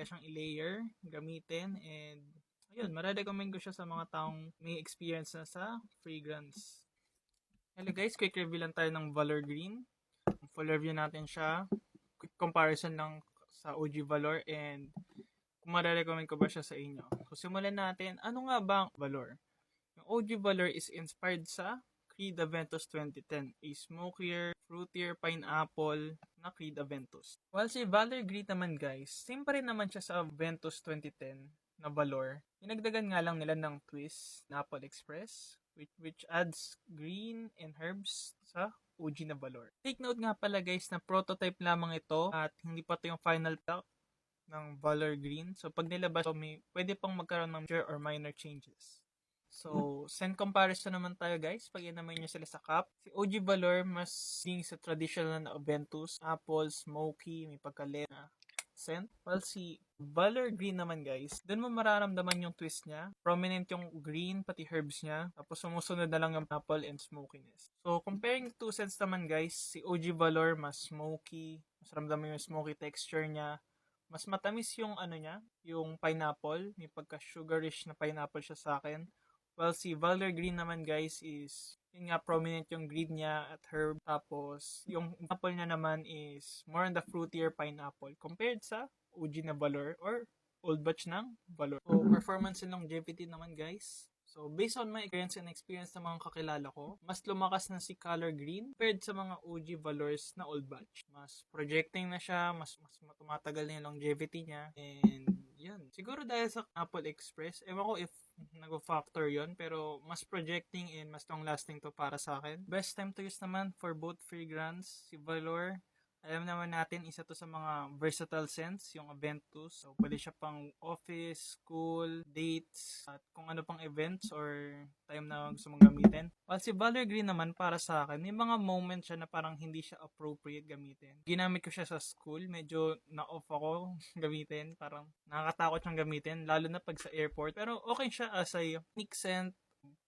Masaya siyang i-layer, gamitin, and ayun, mare-recommend ko siya sa mga taong may experience na sa fragrance. Hello guys, quick review lang tayo ng Valor Green. Full review natin siya. Quick comparison lang sa OG Valor and kung mare-recommend ko ba siya sa inyo. So simulan natin, ano nga ba ang Valor? Yung OG Valor is inspired sa Creed Aventus 2010, a smokier, fruitier pineapple na Creed Aventus. While si Valor Green naman guys, same pa rin naman siya sa Aventus 2010 na Valor. Dinagdagan nga lang nila ng twist na Apple Express, which adds green and herbs sa OG na Valor. Take note nga pala guys na prototype lamang ito at hindi pa ito yung final product ng Valor Green. So pag nilabas ito, pwede pang magkaroon ng major or minor changes. So, scent comparison naman tayo guys. Pag inamay nyo sila sa cup. Si OG Valor mas ding sa traditional na Aventus, apple, smoky, may pagka-lemon na scent. While si Valor Green naman guys, dun mo mararamdaman yung twist niya. Prominent yung green, pati herbs niya. Tapos sumusunod na lang yung apple and smokiness. So, comparing the two scents naman guys, si OG Valor mas smoky. Mas ramdam mo yung smoky texture niya. Mas matamis yung ano niya, yung pineapple. May pagka-sugarish na pineapple siya sa akin. Well, si Valor Green naman guys is, yun nga, prominent yung green niya at herb. Tapos, yung apple niya naman is more on the fruitier pineapple compared sa OG na Valor or old batch ng Valor. So, performance and longevity naman guys. So, based on my experience ng mga kakilala ko, mas lumakas na si Color Green compared sa mga OG Valors na old batch. Mas projecting na siya, mas tumatagal na yung longevity niya, and yan. Siguro dahil sa Apple Express, ewan ko if nag-factor yon, pero mas projecting and mas long-lasting to para sa akin. Best time to use naman for both fragrance, si Valor. Alam naman natin, isa to sa mga versatile scents, yung Aventus. So, pwede siya pang office, school, dates, at kung ano pang events or time na gusto mong gamitin. While si Valor Green naman, para sa akin, may mga moments siya na parang hindi siya appropriate gamitin. Ginamit ko siya sa school, medyo na-off ako gamitin. Parang nakakatakot siyang gamitin, lalo na pag sa airport. Pero okay siya as a unique scent.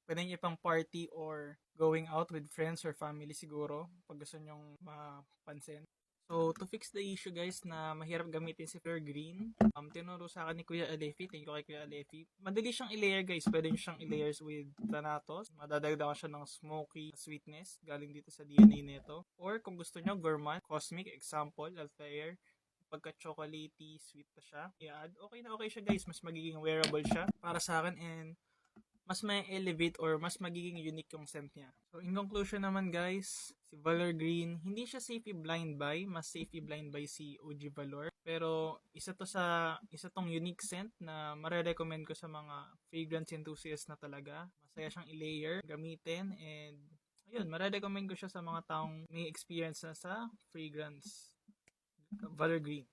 Pwede nyo ipang party or going out with friends or family siguro pag gusto nyong mapansin. So, to fix the issue guys na mahirap gamitin si Valor Green, tinuro sa akin ni Kuya Alefi. Thank you kay Kuya Alefi. Madali siyang i-layer guys. Pwede nyo siyang i-layers with Thanatos. Madadagdagan siya ng smoky sweetness galing dito sa DNA nito. Or kung gusto nyo, gourmand, cosmic, example, Altair, pagka-chocolatey, sweet pa siya, i-add. Okay na okay siya guys. Mas magiging wearable siya para sa akin, and mas may elevate or mas magiging unique yung scent niya. So, in conclusion naman guys, si Valor Green, hindi siya safe i-blind buy. Mas safe i-blind buy si OG Valor. Pero, isa tong unique scent na mare-recommend ko sa mga fragrance enthusiasts na talaga. Masaya siyang i-layer, gamitin, and ayun, mare-recommend ko siya sa mga taong may experience na sa fragrance. Valor Green.